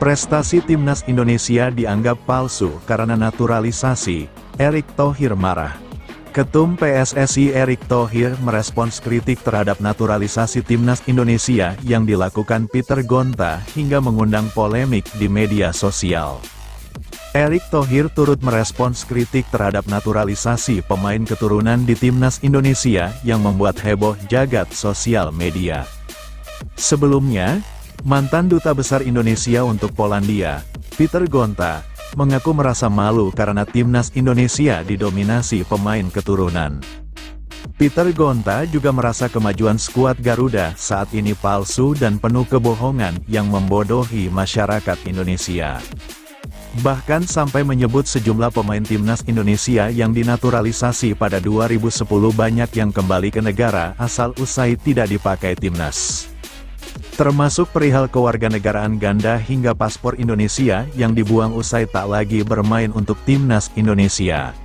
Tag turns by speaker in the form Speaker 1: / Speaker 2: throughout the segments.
Speaker 1: Prestasi timnas Indonesia dianggap palsu karena naturalisasi, Erick Thohir marah. Ketum PSSI Erick Thohir merespons kritik terhadap naturalisasi timnas Indonesia yang dilakukan Peter Gonta hingga mengundang polemik di media sosial. Erick Thohir turut merespons kritik terhadap naturalisasi pemain keturunan di timnas Indonesia yang membuat heboh jagat sosial media. Sebelumnya, mantan Duta Besar Indonesia untuk Polandia, Peter Gonta, mengaku merasa malu karena timnas Indonesia didominasi pemain keturunan. Peter Gonta juga merasa kemajuan skuad Garuda saat ini palsu dan penuh kebohongan yang membodohi masyarakat Indonesia. Bahkan sampai menyebut sejumlah pemain timnas Indonesia yang dinaturalisasi pada 2010 banyak yang kembali ke negara asal usai tidak dipakai timnas. Termasuk perihal kewarganegaraan ganda hingga paspor Indonesia yang dibuang usai tak lagi bermain untuk timnas Indonesia.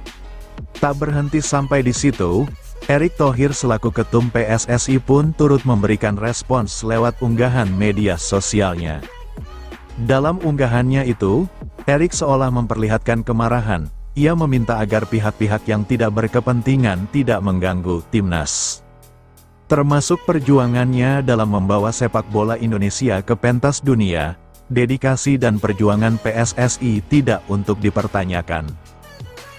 Speaker 1: Tak berhenti sampai di situ, Erick Thohir selaku ketum PSSI pun turut memberikan respons lewat unggahan media sosialnya. Dalam unggahannya itu, Erick seolah memperlihatkan kemarahan. Ia meminta agar pihak-pihak yang tidak berkepentingan tidak mengganggu timnas. Termasuk perjuangannya dalam membawa sepak bola Indonesia ke pentas dunia, dedikasi dan perjuangan PSSI tidak untuk dipertanyakan.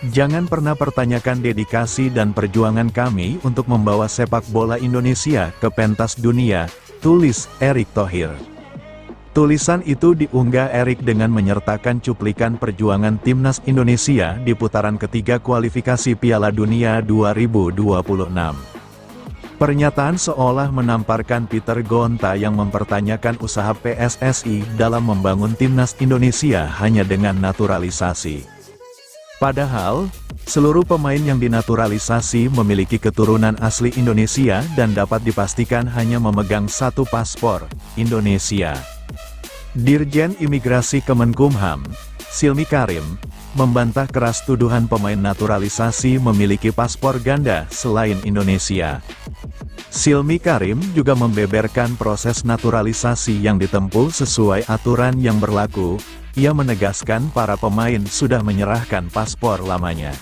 Speaker 1: Jangan pernah pertanyakan dedikasi dan perjuangan kami untuk membawa sepak bola Indonesia ke pentas dunia, tulis Erick Thohir. Tulisan itu diunggah Erick dengan menyertakan cuplikan perjuangan timnas Indonesia di putaran ketiga kualifikasi Piala Dunia 2026. Pernyataan seolah menamparkan Peter Gonta yang mempertanyakan usaha PSSI dalam membangun timnas Indonesia hanya dengan naturalisasi. Padahal, seluruh pemain yang dinaturalisasi memiliki keturunan asli Indonesia dan dapat dipastikan hanya memegang satu paspor, Indonesia. Dirjen Imigrasi Kemenkumham, Silmi Karim, membantah keras tuduhan pemain naturalisasi memiliki paspor ganda selain Indonesia. Silmi Karim juga membeberkan proses naturalisasi yang ditempuh sesuai aturan yang berlaku. Ia menegaskan para pemain sudah menyerahkan paspor lamanya.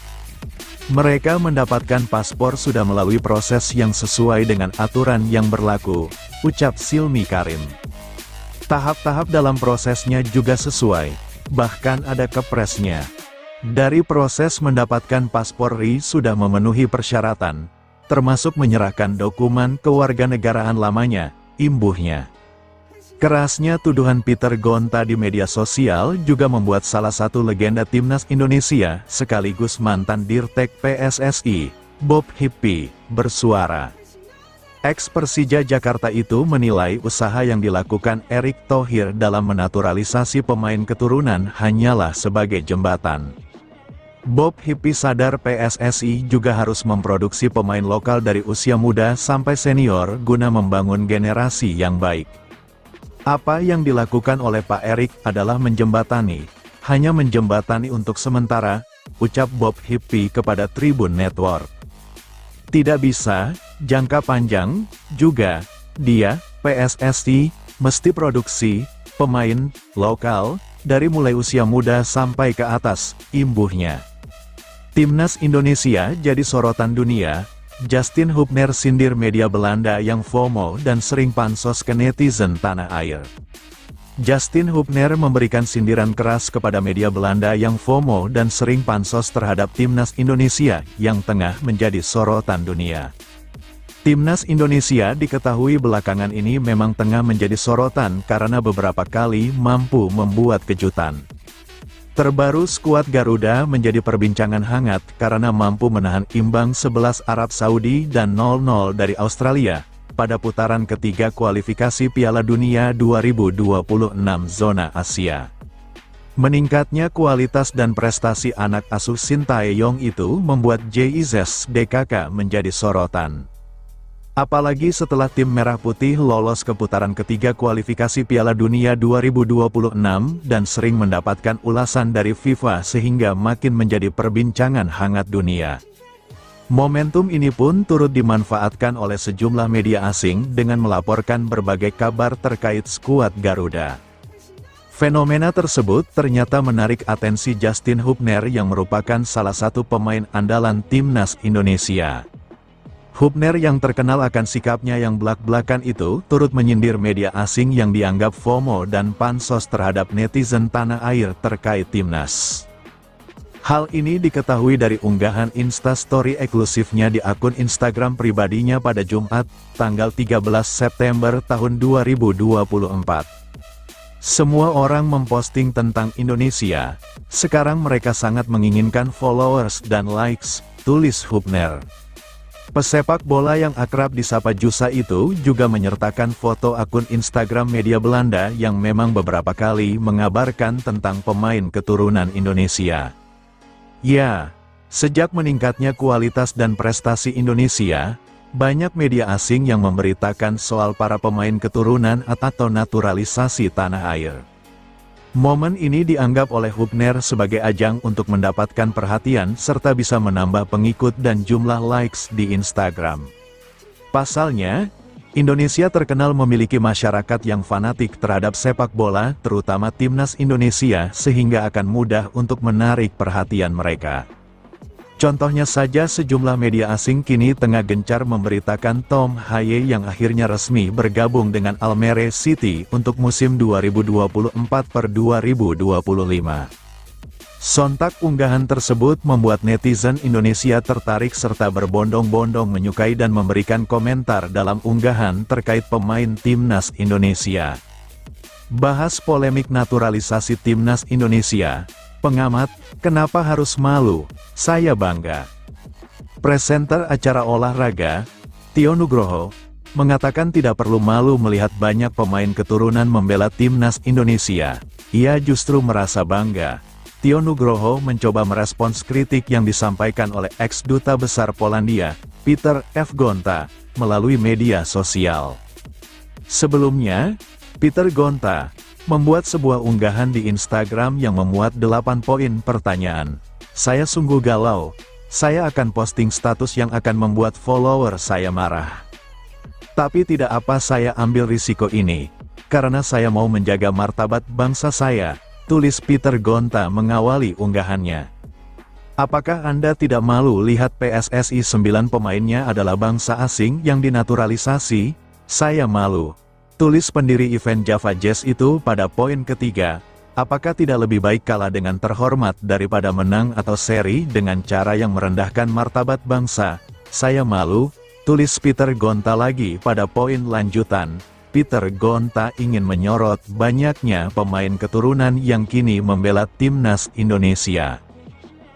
Speaker 1: Mereka mendapatkan paspor sudah melalui proses yang sesuai dengan aturan yang berlaku, ucap Silmi Karim. Tahap-tahap dalam prosesnya juga sesuai, bahkan ada kepresnya. Dari proses mendapatkan paspor RI sudah memenuhi persyaratan, termasuk menyerahkan dokumen kewarganegaraan lamanya, imbuhnya. Kerasnya tuduhan Peter Gonta di media sosial juga membuat salah satu legenda timnas Indonesia, sekaligus mantan Dirtek PSSI, Bob Hippi, bersuara. Ex-Persija Jakarta itu menilai usaha yang dilakukan Erick Thohir dalam menaturalisasi pemain keturunan hanyalah sebagai jembatan. Bob Hippi sadar PSSI juga harus memproduksi pemain lokal dari usia muda sampai senior guna membangun generasi yang baik. Apa yang dilakukan oleh Pak Erick adalah menjembatani, hanya menjembatani untuk sementara, ucap Bob Hippi kepada Tribun Network. Tidak bisa, jangka panjang, juga, dia, PSSI, mesti produksi, pemain, lokal, dari mulai usia muda sampai ke atas, imbuhnya. Timnas Indonesia jadi sorotan dunia, Justin Hubner sindir media Belanda yang FOMO dan sering pansos ke netizen tanah air. Justin Hubner memberikan sindiran keras kepada media Belanda yang FOMO dan sering pansos terhadap Timnas Indonesia yang tengah menjadi sorotan dunia. Timnas Indonesia diketahui belakangan ini memang tengah menjadi sorotan karena beberapa kali mampu membuat kejutan. Terbaru skuad Garuda menjadi perbincangan hangat karena mampu menahan imbang 11 Arab Saudi dan 0-0 dari Australia, pada putaran ketiga kualifikasi Piala Dunia 2026 zona Asia. Meningkatnya kualitas dan prestasi anak asuh Sintayong itu membuat JIZS-DKK menjadi sorotan. Apalagi setelah tim Merah Putih lolos ke putaran ketiga kualifikasi Piala Dunia 2026 dan sering mendapatkan ulasan dari FIFA sehingga makin menjadi perbincangan hangat dunia. Momentum ini pun turut dimanfaatkan oleh sejumlah media asing dengan melaporkan berbagai kabar terkait skuad Garuda. Fenomena tersebut ternyata menarik atensi Justin Hubner yang merupakan salah satu pemain andalan timnas Indonesia. Hubner yang terkenal akan sikapnya yang blak-blakan itu turut menyindir media asing yang dianggap FOMO dan pansos terhadap netizen tanah air terkait timnas. Hal ini diketahui dari unggahan Instastory eksklusifnya di akun Instagram pribadinya pada Jumat, tanggal 13 September tahun 2024. Semua orang memposting tentang Indonesia, sekarang mereka sangat menginginkan followers dan likes, tulis Hubner. Pesepak bola yang akrab disapa Jusa itu juga menyertakan foto akun Instagram media Belanda yang memang beberapa kali mengabarkan tentang pemain keturunan Indonesia. Ya, sejak meningkatnya kualitas dan prestasi Indonesia, banyak media asing yang memberitakan soal para pemain keturunan atau naturalisasi tanah air. Momen ini dianggap oleh Hubner sebagai ajang untuk mendapatkan perhatian serta bisa menambah pengikut dan jumlah likes di Instagram. Pasalnya, Indonesia terkenal memiliki masyarakat yang fanatik terhadap sepak bola, terutama timnas Indonesia, sehingga akan mudah untuk menarik perhatian mereka. Contohnya saja sejumlah media asing kini tengah gencar memberitakan Tom Haye yang akhirnya resmi bergabung dengan Almere City untuk musim 2024-2025. Sontak unggahan tersebut membuat netizen Indonesia tertarik serta berbondong-bondong menyukai dan memberikan komentar dalam unggahan terkait pemain timnas Indonesia. Bahas polemik naturalisasi timnas Indonesia. Pengamat, kenapa harus malu? Saya bangga. Presenter acara olahraga, Tio Nugroho, mengatakan tidak perlu malu melihat banyak pemain keturunan membela timnas Indonesia. Ia justru merasa bangga. Tio Nugroho mencoba merespons kritik yang disampaikan oleh ex-duta besar Polandia, Peter F. Gonta, melalui media sosial. Sebelumnya, Peter Gonta membuat sebuah unggahan di Instagram yang memuat 8 poin pertanyaan. Saya sungguh galau, saya akan posting status yang akan membuat follower saya marah. Tapi tidak apa saya ambil risiko ini, karena saya mau menjaga martabat bangsa saya, tulis Peter Gonta mengawali unggahannya. Apakah Anda tidak malu lihat PSSI 9 pemainnya adalah bangsa asing yang dinaturalisasi? Saya malu. Tulis pendiri event Java Jazz itu pada poin ketiga, apakah tidak lebih baik kalah dengan terhormat daripada menang atau seri dengan cara yang merendahkan martabat bangsa? Saya malu, tulis Peter Gonta lagi pada poin lanjutan. Peter Gonta ingin menyorot banyaknya pemain keturunan yang kini membela timnas Indonesia.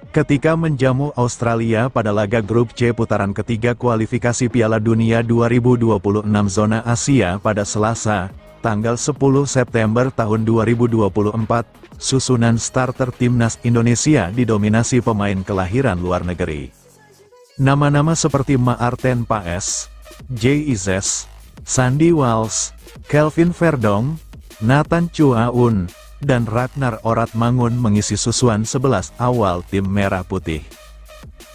Speaker 1: Ketika menjamu Australia pada laga grup C putaran ketiga kualifikasi Piala Dunia 2026 zona Asia pada Selasa, tanggal 10 September tahun 2024, susunan starter timnas Indonesia didominasi pemain kelahiran luar negeri. Nama-nama seperti Maarten Paes, JIZS, Sandy Walsh, Kelvin Verdong, Nathan Chuaun, dan Ragnar Oratmangun mengisi susuan 11 awal tim Merah Putih.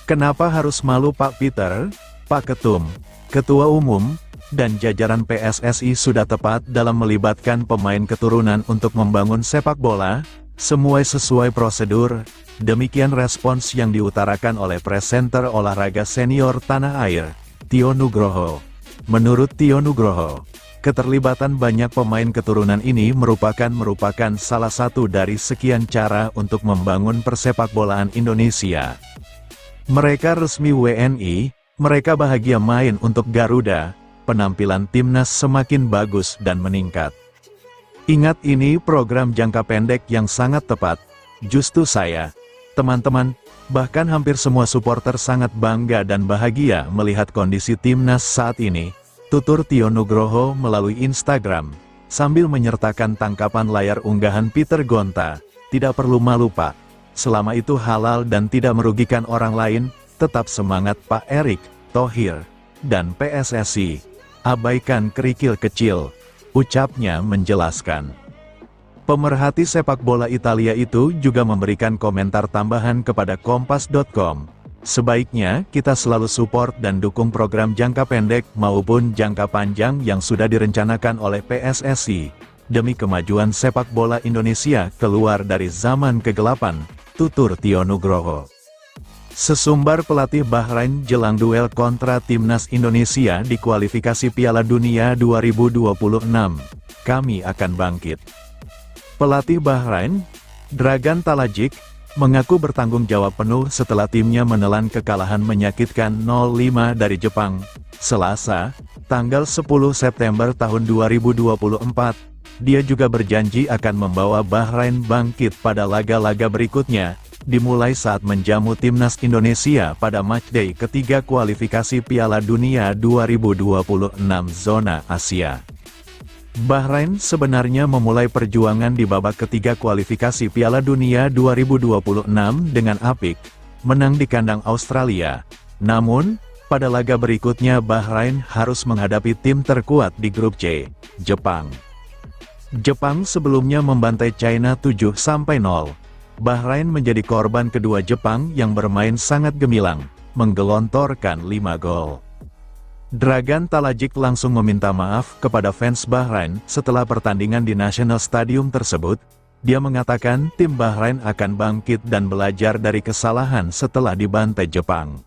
Speaker 1: Kenapa harus malu Pak Peter, Pak Ketum, Ketua Umum, dan jajaran PSSI sudah tepat dalam melibatkan pemain keturunan untuk membangun sepak bola, semua sesuai prosedur, demikian respons yang diutarakan oleh presenter olahraga senior tanah air, Tio Nugroho. Menurut Tio Nugroho, keterlibatan banyak pemain keturunan ini merupakan salah satu dari sekian cara untuk membangun persepakbolaan Indonesia. Mereka resmi WNI, mereka bahagia main untuk Garuda, penampilan timnas semakin bagus dan meningkat. Ingat ini program jangka pendek yang sangat tepat, justru saya, teman-teman, bahkan hampir semua supporter sangat bangga dan bahagia melihat kondisi timnas saat ini, tutur Tio Nugroho melalui Instagram, sambil menyertakan tangkapan layar unggahan Peter Gonta. Tidak perlu malu Pak, selama itu halal dan tidak merugikan orang lain, tetap semangat Pak Erick Thohir dan PSSI. Abaikan kerikil kecil, ucapnya menjelaskan. Pemerhati sepak bola Italia itu juga memberikan komentar tambahan kepada Kompas.com. Sebaiknya kita selalu support dan dukung program jangka pendek maupun jangka panjang yang sudah direncanakan oleh PSSI, demi kemajuan sepak bola Indonesia keluar dari zaman kegelapan, tutur Tio Nugroho. Sesumbar pelatih Bahrain jelang duel kontra timnas Indonesia di kualifikasi Piala Dunia 2026, kami akan bangkit. Pelatih Bahrain, Dragan Talajic, mengaku bertanggung jawab penuh setelah timnya menelan kekalahan menyakitkan 0-5 dari Jepang, Selasa, tanggal 10 September tahun 2024. Dia juga berjanji akan membawa Bahrain bangkit pada laga-laga berikutnya, dimulai saat menjamu timnas Indonesia pada matchday ketiga kualifikasi Piala Dunia 2026 zona Asia. Bahrain sebenarnya memulai perjuangan di babak ketiga kualifikasi Piala Dunia 2026 dengan apik, menang di kandang Australia. Namun, pada laga berikutnya Bahrain harus menghadapi tim terkuat di grup C, Jepang. Jepang sebelumnya membantai China 7-0. Bahrain menjadi korban kedua Jepang yang bermain sangat gemilang, menggelontorkan 5 gol. Dragan Talajic langsung meminta maaf kepada fans Bahrain setelah pertandingan di National Stadium tersebut. Dia mengatakan tim Bahrain akan bangkit dan belajar dari kesalahan setelah dibantai Jepang.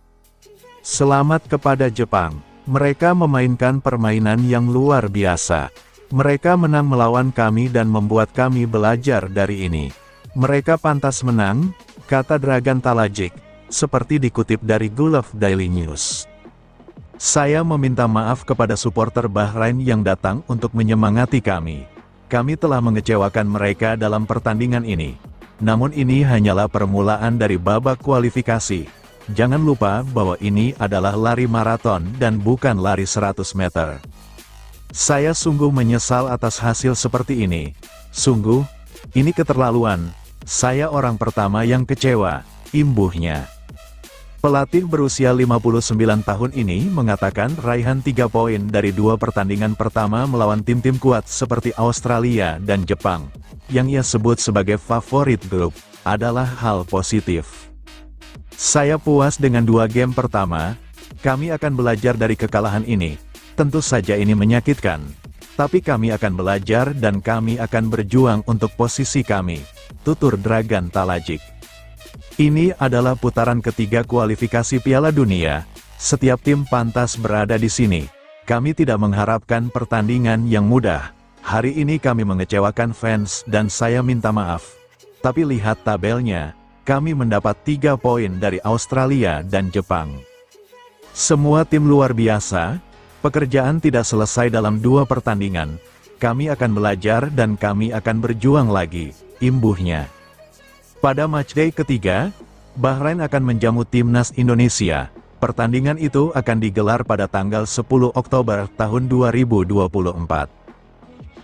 Speaker 1: Selamat kepada Jepang, mereka memainkan permainan yang luar biasa. Mereka menang melawan kami dan membuat kami belajar dari ini. Mereka pantas menang, kata Dragan Talajic, seperti dikutip dari Gulf Daily News. Saya meminta maaf kepada supporter Bahrain yang datang untuk menyemangati kami. Kami telah mengecewakan mereka dalam pertandingan ini. Namun ini hanyalah permulaan dari babak kualifikasi. Jangan lupa bahwa ini adalah lari maraton dan bukan lari 100 meter. Saya sungguh menyesal atas hasil seperti ini. Sungguh, ini keterlaluan. Saya orang pertama yang kecewa, imbuhnya. Pelatih berusia 59 tahun ini mengatakan raihan 3 poin dari 2 pertandingan pertama melawan tim-tim kuat seperti Australia dan Jepang, yang ia sebut sebagai favorit grup, adalah hal positif. Saya puas dengan 2 game pertama, kami akan belajar dari kekalahan ini. Tentu saja ini menyakitkan, tapi kami akan belajar dan kami akan berjuang untuk posisi kami, tutur Dragan Talajic. Ini adalah putaran ketiga kualifikasi Piala Dunia. Setiap tim pantas berada di sini. Kami tidak mengharapkan pertandingan yang mudah. Hari ini kami mengecewakan fans dan saya minta maaf. Tapi lihat tabelnya, kami mendapat 3 poin dari Australia dan Jepang. Semua tim luar biasa. Pekerjaan tidak selesai dalam 2 pertandingan. Kami akan belajar dan kami akan berjuang lagi, imbuhnya. Pada matchday ketiga, Bahrain akan menjamu timnas Indonesia. Pertandingan itu akan digelar pada tanggal 10 Oktober tahun 2024.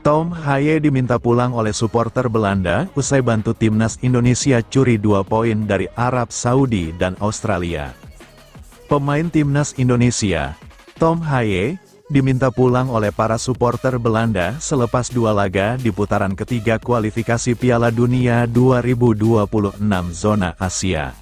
Speaker 1: Tom Haye diminta pulang oleh supporter Belanda usai bantu timnas Indonesia curi 2 poin dari Arab Saudi dan Australia. Pemain timnas Indonesia, Tom Haye, diminta pulang oleh para supporter Belanda selepas 2 laga di putaran ketiga kualifikasi Piala Dunia 2026 zona Asia.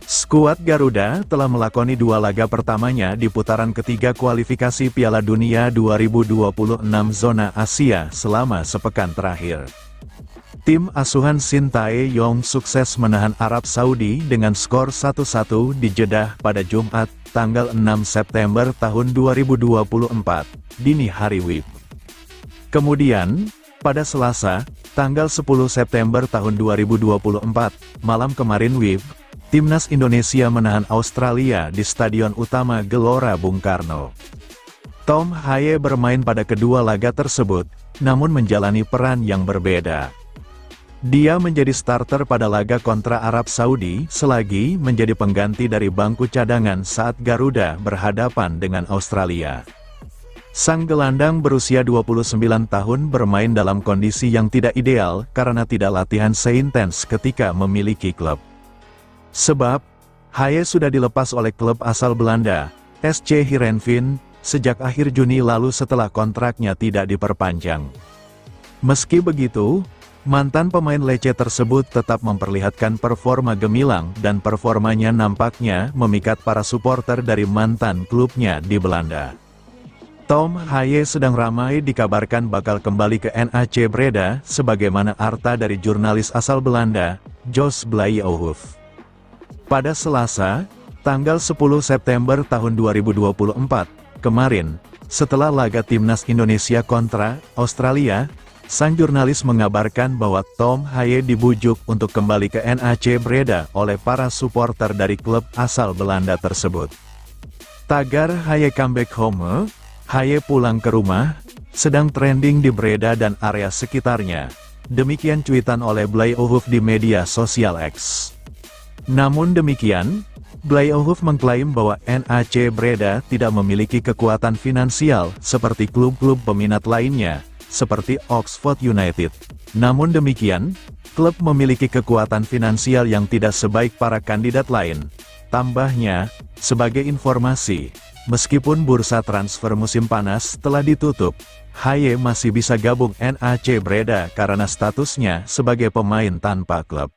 Speaker 1: Skuad Garuda telah melakoni 2 laga pertamanya di putaran ketiga kualifikasi Piala Dunia 2026 zona Asia selama sepekan terakhir. Tim asuhan Sintayong sukses menahan Arab Saudi dengan skor 1-1 di Jeddah pada Jumat, tanggal 6 September tahun 2024, dini hari WIB. Kemudian, pada Selasa, tanggal 10 September tahun 2024, malam kemarin WIB, Timnas Indonesia menahan Australia di Stadion Utama Gelora Bung Karno. Tom Haye bermain pada kedua laga tersebut, namun menjalani peran yang berbeda. Dia menjadi starter pada laga kontra Arab Saudi, selagi menjadi pengganti dari bangku cadangan saat Garuda berhadapan dengan Australia. Sang gelandang berusia 29 tahun bermain dalam kondisi yang tidak ideal karena tidak latihan seintens ketika memiliki klub. Sebab, Haye sudah dilepas oleh klub asal Belanda, SC Heerenveen, sejak akhir Juni lalu setelah kontraknya tidak diperpanjang. Meski begitu, mantan pemain Lecce tersebut tetap memperlihatkan performa gemilang dan performanya nampaknya memikat para supporter dari mantan klubnya di Belanda. Tom Haye sedang ramai dikabarkan bakal kembali ke NAC Breda sebagaimana arta dari jurnalis asal Belanda, Jos Blaihoef. Pada Selasa, tanggal 10 September tahun 2024, kemarin, setelah laga timnas Indonesia kontra Australia, sang jurnalis mengabarkan bahwa Tom Haye dibujuk untuk kembali ke NAC Breda oleh para supporter dari klub asal Belanda tersebut. Tagar Haye comeback home, Haye pulang ke rumah, sedang trending di Breda dan area sekitarnya. Demikian cuitan oleh Blaihoef di media sosial X. Namun demikian, Blaihoef mengklaim bahwa NAC Breda tidak memiliki kekuatan finansial seperti klub-klub peminat lainnya, seperti Oxford United. Namun demikian, klub memiliki kekuatan finansial yang tidak sebaik para kandidat lain. Tambahnya, sebagai informasi, meskipun bursa transfer musim panas telah ditutup, Haye masih bisa gabung NAC Breda karena statusnya sebagai pemain tanpa klub.